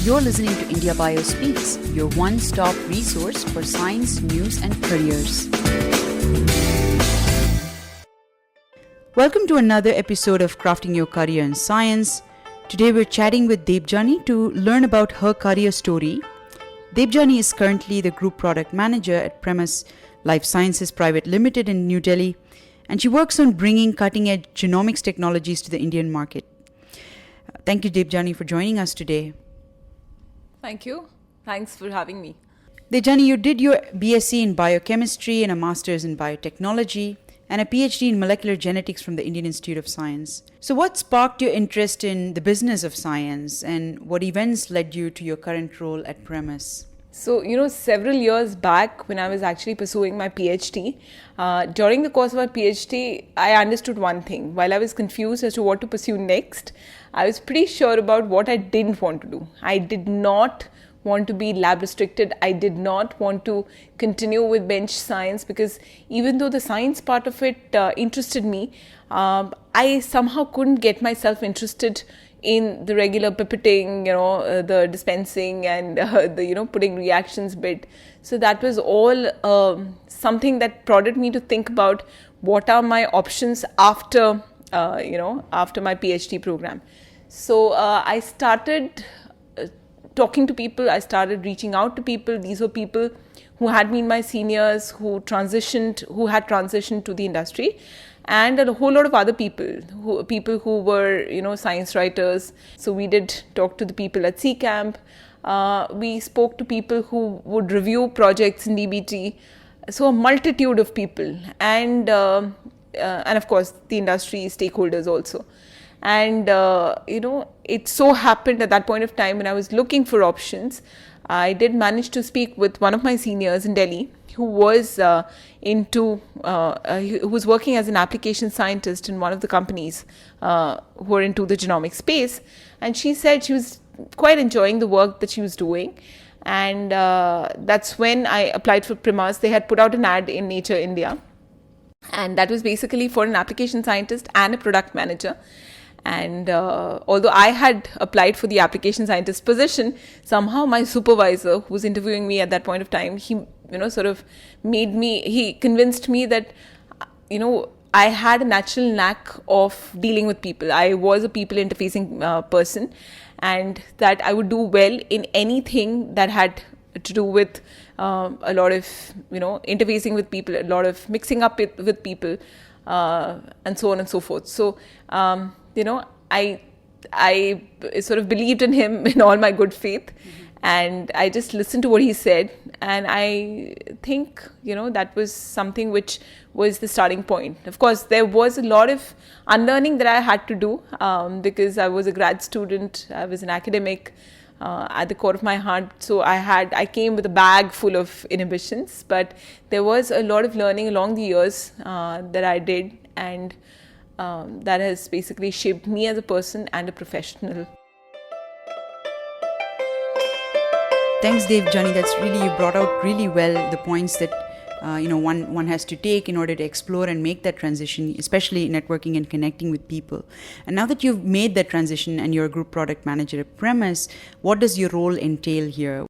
You're listening to IndiaBio Speaks, your one-stop resource for science, news and careers. Welcome to another episode of Crafting Your Career in Science. Today we're chatting with Debjani to learn about her career story. Debjani is currently the Group Product Manager at Premas Life Sciences Private Limited in New Delhi, and she works on bringing cutting-edge genomics technologies to the Indian market. Thank you, Debjani, for joining us today. Thank you. Thanks for having me. Debjani, you did your BSc in Biochemistry and a Master's in Biotechnology and a PhD in Molecular Genetics from the Indian Institute of Science. So what sparked your interest in the business of science, and what events led you to your current role at Premas? So, several years back when I was actually pursuing my PhD, during the course of my PhD, I understood one thing. While I was confused as to what to pursue next, I was pretty sure about what I didn't want to do. I did not want to be lab restricted. I did not want to continue with bench science, because even though the science part of it interested me, I somehow couldn't get myself interested in the regular pipetting, the dispensing and the putting reactions bit. So that was all something that prodded me to think about what are my options after after my PhD program. So I started talking to people. I started reaching out to people. These were people who had been my seniors, who had transitioned to the industry, and a whole lot of other people who were science writers. So we did talk to the people at C Camp. We spoke to people who would review projects in DBT. So a multitude of people, and of course the industry stakeholders also. And it so happened at that point of time when I was looking for options, I did manage to speak with one of my seniors in Delhi who was who was working as an application scientist in one of the companies who were into the genomics space. And she said she was quite enjoying the work that she was doing. And that's when I applied for Premas. They had put out an ad in Nature India. And that was basically for an application scientist and a product manager. And although I had applied for the application scientist position, somehow my supervisor, who was interviewing me at that point of time, he convinced me that, I had a natural knack of dealing with people. I was a people interfacing person, and that I would do well in anything that had to do with a lot of, interfacing with people, a lot of mixing up with people, and so on and so forth. So, I sort of believed in him in all my good faith, and I just listened to what he said, and I think, that was something which was the starting point. Of course, there was a lot of unlearning that I had to do, because I was a grad student, I was an academic at the core of my heart. So I came with a bag full of inhibitions, but there was a lot of learning along the years that I did, and that has basically shaped me as a person and a professional. Thanks, Debjani. You brought out really well the points that one has to take in order to explore and make that transition, especially networking and connecting with people. And now that you've made that transition and you're a group product manager at Premas, what does your role entail here?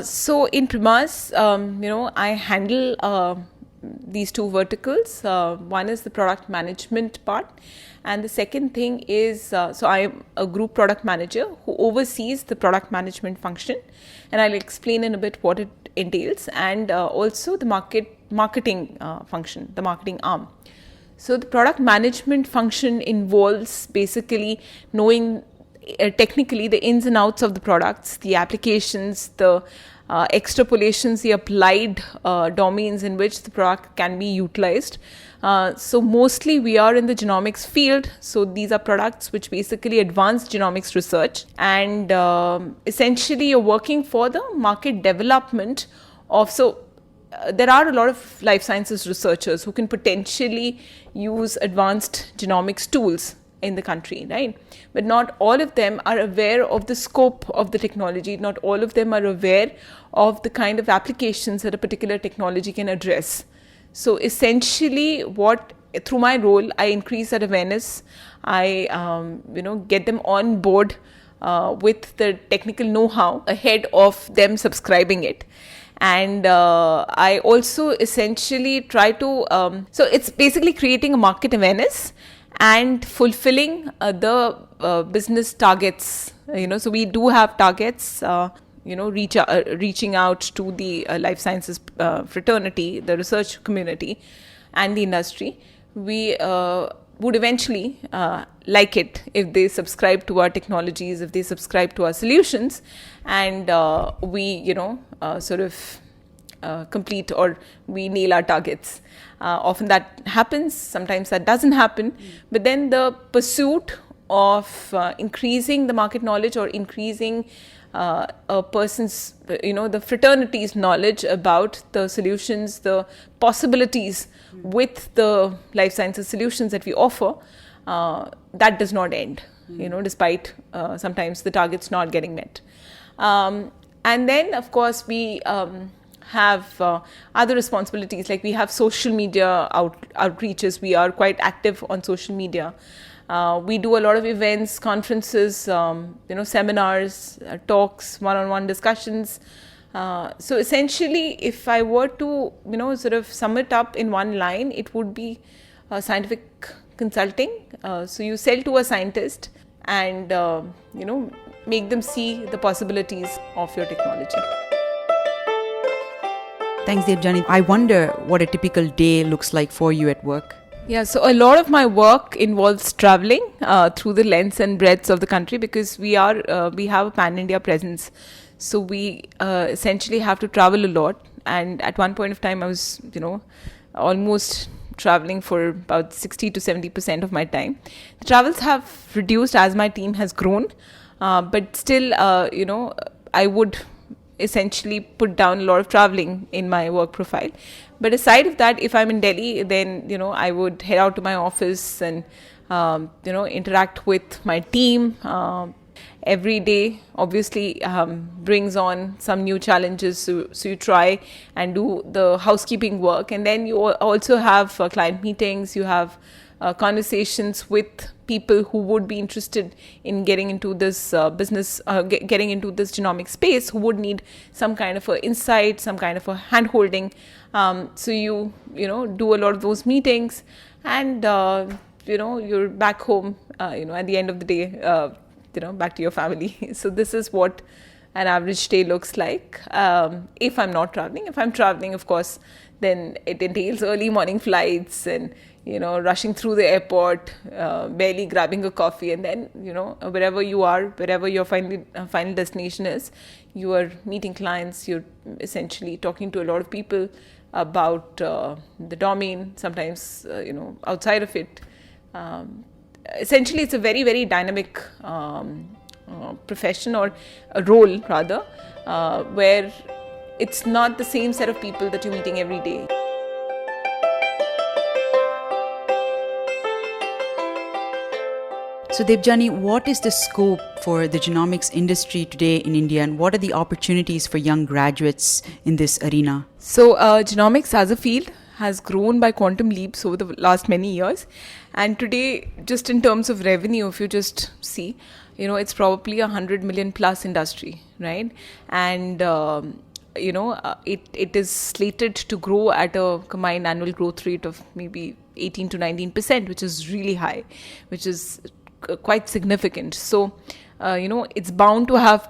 So in Premas, I handle these two verticals. One is the product management part, and the second thing is, so I am a group product manager who oversees the product management function, and I'll explain in a bit what it entails, and also the marketing function, the marketing arm. So the product management function involves basically knowing technically the ins and outs of the products, the applications, the extrapolations, the applied domains in which the product can be utilized. So mostly we are in the genomics field. So these are products which basically advance genomics research, and essentially you're working for the market development of, there are a lot of life sciences researchers who can potentially use advanced genomics tools in the country, right? But not all of them are aware of the scope of the technology. Not all of them are aware of the kind of applications that a particular technology can address. So essentially through my role, I increase that awareness. I, get them on board with the technical know-how ahead of them subscribing it. And I also essentially try to, so it's basically creating a market awareness and fulfilling the business targets. So we do have targets, reaching out to the life sciences fraternity, the research community, and the industry. We would eventually like it if they subscribe to our technologies, if they subscribe to our solutions, and we, sort of complete or we nail our targets. Often that happens, sometimes that doesn't happen, but then the pursuit of increasing the market knowledge or increasing a person's, the fraternity's knowledge about the solutions, the possibilities with the life sciences solutions that we offer, that does not end, despite sometimes the targets not getting met. And then, of course, we have other responsibilities, like we have social media outreaches. We are quite active on social media. We do a lot of events, conferences, seminars, talks, one-on-one discussions. So essentially, if I were to, sort of sum it up in one line, it would be scientific consulting. So you sell to a scientist and, make them see the possibilities of your technology. Thanks, Debjani. I wonder what a typical day looks like for you at work. Yeah, so a lot of my work involves traveling through the lengths and breadths of the country, because we have a pan-India presence. So we essentially have to travel a lot. And at one point of time, I was, almost traveling for about 60 to 70% of my time. The travels have reduced as my team has grown, but still, I would essentially put down a lot of traveling in my work profile. But aside of that, if I'm in Delhi, then, I would head out to my office and, interact with my team. Every day, obviously, brings on some new challenges. So you try and do the housekeeping work. And then you also have client meetings. You have conversations with people who would be interested in getting into this business, getting into this genomic space, who would need some kind of a insight, some kind of a hand-holding. So you do a lot of those meetings, and you're back home, at the end of the day, back to your family. So this is what an average day looks like. If I'm not traveling. If I'm traveling, of course, then it entails early morning flights and, rushing through the airport, barely grabbing a coffee, and then, wherever you are, wherever your final destination is, you are meeting clients, you're essentially talking to a lot of people about the domain, sometimes, outside of it. Essentially, it's a very, very dynamic profession, or a role rather, where it's not the same set of people that you're meeting every day. So Debjani, what is the scope for the genomics industry today in India, and what are the opportunities for young graduates in this arena? So genomics as a field has grown by quantum leaps over the last many years. And today, just in terms of revenue, if you just see, it's probably 100 million plus industry, right? And, it is slated to grow at a combined annual growth rate of maybe 18 to 19%, which is really high, which is quite significant. So, it's bound to have,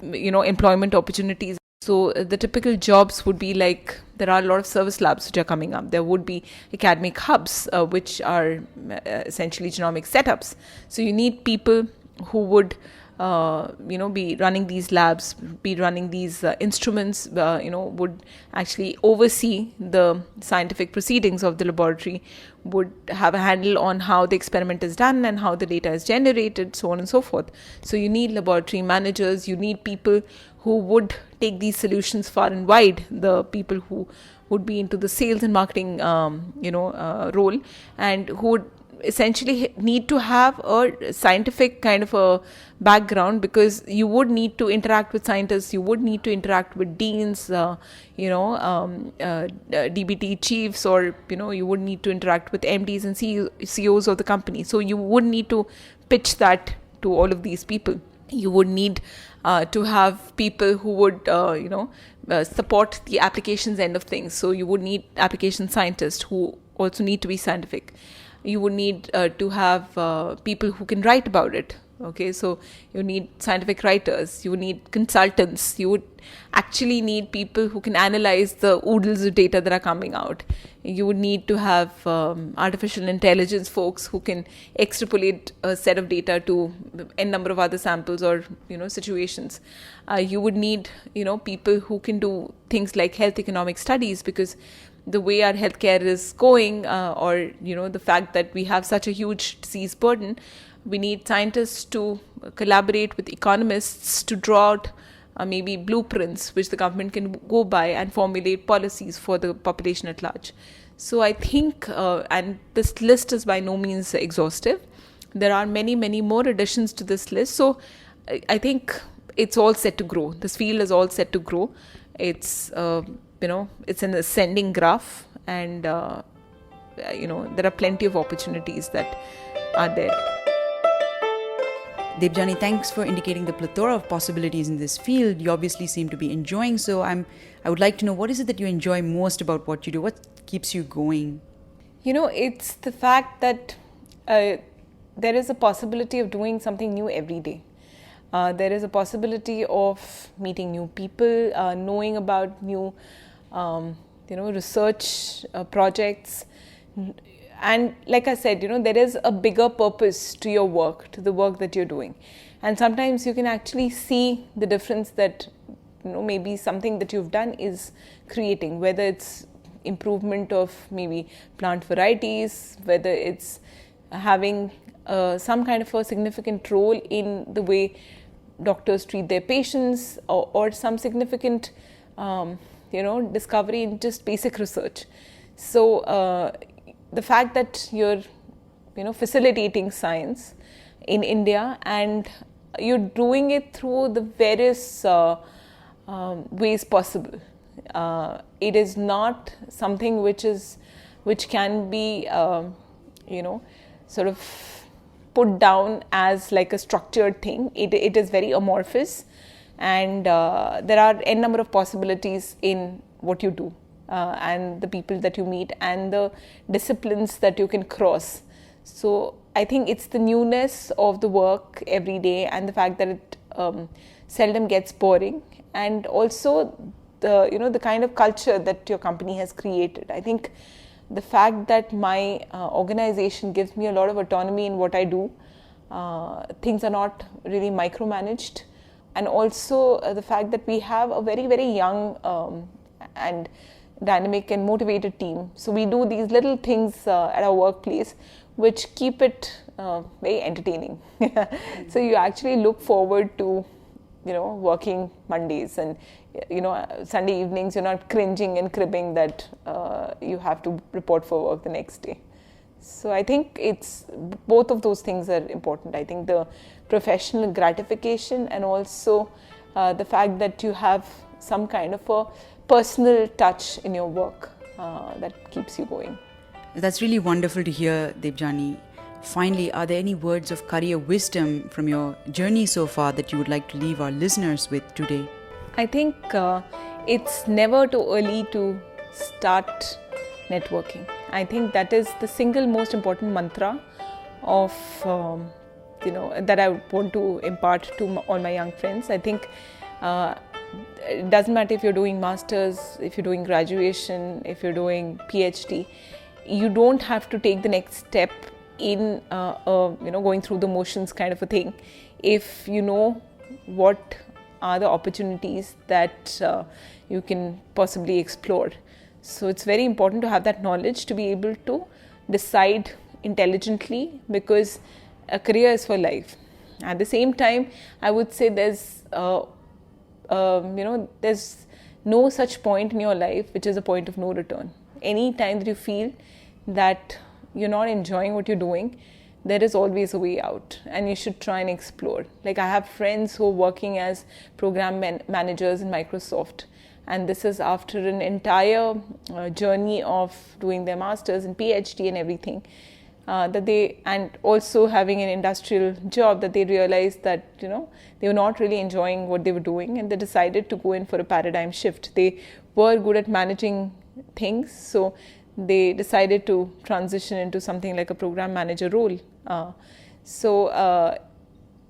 employment opportunities. So the typical jobs would be like, there are a lot of service labs which are coming up. There would be academic hubs, which are essentially genomic setups. So you need people who would, be running these labs, be running these instruments, would actually oversee the scientific proceedings of the laboratory, would have a handle on how the experiment is done and how the data is generated, so on and so forth. So you need laboratory managers, you need people who would take these solutions far and wide, the people who would be into the sales and marketing, role, and who would essentially need to have a scientific kind of a background, because you would need to interact with scientists, you would need to interact with deans, DBT chiefs, or, you would need to interact with MDs and CEOs of the company. So you would need to pitch that to all of these people. You would need to have people who would, support the applications end of things. So you would need application scientists who also need to be scientific. You would need to have people who can write about it. Okay, so you need scientific writers, you need consultants, you would actually need people who can analyze the oodles of data that are coming out. You would need to have artificial intelligence folks who can extrapolate a set of data to n number of other samples or situations. You would need people who can do things like health economic studies, because the way our healthcare is going, or the fact that we have such a huge disease burden, we need scientists to collaborate with economists to draw out maybe blueprints which the government can go by and formulate policies for the population at large. So I think, and this list is by no means exhaustive, there are many, many more additions to this list. So I think it's all set to grow. This field is all set to grow. It's, it's an ascending graph, and, there are plenty of opportunities that are there. Debjani, thanks for indicating the plethora of possibilities in this field. You obviously seem to be enjoying. So I would like to know, what is it that you enjoy most about what you do? What keeps you going? It's the fact that there is a possibility of doing something new every day. There is a possibility of meeting new people, knowing about new, research projects. And like I said, there is a bigger purpose to your work, to the work that you're doing. And sometimes you can actually see the difference that, maybe something that you've done is creating, whether it's improvement of maybe plant varieties, whether it's having some kind of a significant role in the way doctors treat their patients, or some significant, discovery in just basic research. So, the fact that you're, facilitating science in India, and you're doing it through the various ways possible. It is not something which can be, sort of put down as like a structured thing. It is very amorphous, and there are n number of possibilities in what you do. And the people that you meet and the disciplines that you can cross. So I think it's the newness of the work every day, and the fact that it seldom gets boring, and also the kind of culture that your company has created. I think the fact that my organization gives me a lot of autonomy in what I do, things are not really micromanaged, and also the fact that we have a very, very young and dynamic and motivated team. So we do these little things at our workplace which keep it very entertaining. So you actually look forward to, working Mondays, and, Sunday evenings you're not cringing and cribbing that you have to report for work the next day. So I think it's both of those things are important. I think the professional gratification, and also the fact that you have some kind of a personal touch in your work that keeps you going. That's really wonderful to hear, Debjani. Finally, are there any words of career wisdom from your journey so far that you would like to leave our listeners with today? I think it's never too early to start networking. I think that is the single most important mantra of that I want to impart to all my young friends. I think it doesn't matter if you're doing masters, if you're doing graduation, if you're doing PhD, you don't have to take the next step in going through the motions kind of a thing if you know what are the opportunities that you can possibly explore. So it's very important to have that knowledge to be able to decide intelligently, because a career is for life. At the same time, I would say there's there's no such point in your life which is a point of no return. Any time that you feel that you're not enjoying what you're doing, there is always a way out, and you should try and explore. Like, I have friends who are working as program managers in Microsoft, and this is after an entire journey of doing their masters and PhD and everything. and also having an industrial job, that they realized that, you know, they were not really enjoying what they were doing, and they decided to go in for a paradigm shift. They were good at managing things, so they decided to transition into something like a program manager role.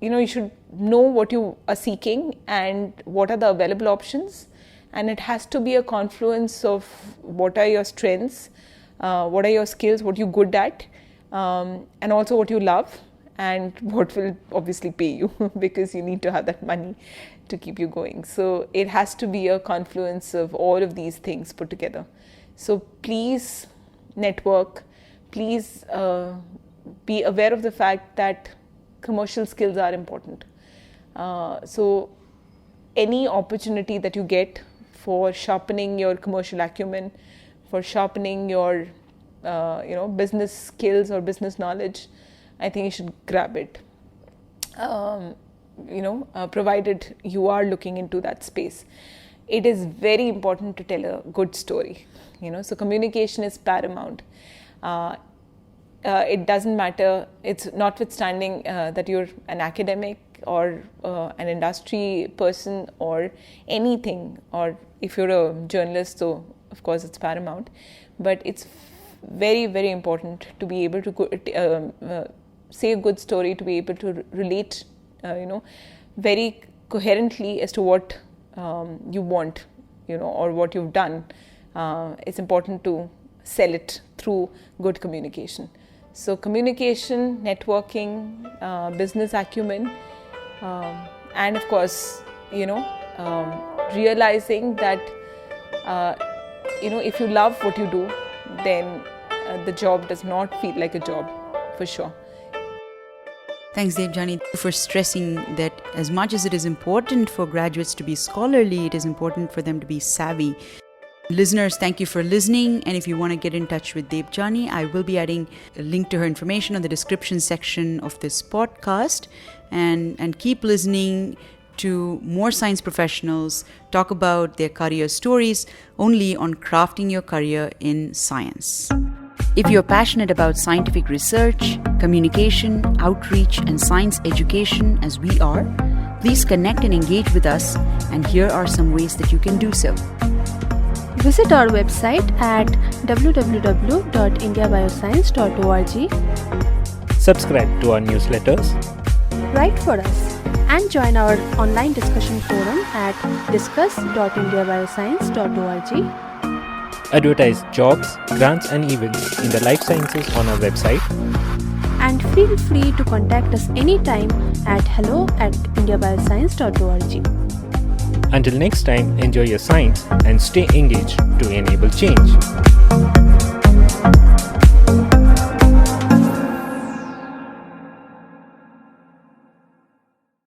You know, you should know what you are seeking and what are the available options, and it has to be a confluence of what are your strengths, what are your skills, what you're good at, and also what you love, and what will obviously pay you because you need to have that money to keep you going. So it has to be a confluence of all of these things put together. So please network, please be aware of the fact that commercial skills are important. So any opportunity that you get for sharpening your commercial acumen, for sharpening your business skills or business knowledge, I think you should grab it. Provided you are looking into that space. It is very important to tell a good story. So communication is paramount. It doesn't matter, it's notwithstanding that you're an academic or an industry person or anything, or if you're a journalist, so of course it's paramount. But it's very, very important to be able to say a good story, to be able to relate, very coherently as to what you want, or what you've done. It's important to sell it through good communication. So communication, networking, business acumen, and of course, realizing that, if you love what you do, then the job does not feel like a job, for sure. Thanks, Debjani, for stressing that as much as it is important for graduates to be scholarly, it is important for them to be savvy. Listeners, thank you for listening. And if you want to get in touch with Debjani, I will be adding a link to her information on the description section of this podcast. And keep listening to more science professionals talk about their career stories only on Crafting Your Career in Science. If you're passionate about scientific research, communication, outreach, and science education as we are, please connect and engage with us, and here are some ways that you can do so. Visit our website at www.IndiaBioscience.org. Subscribe to our newsletters. Write for us and join our online discussion forum at discuss.indiabioscience.org. Advertise jobs, grants and events in the life sciences on our website. And feel free to contact us anytime at hello@indiabioscience.org. Until next time, enjoy your science and stay engaged to enable change.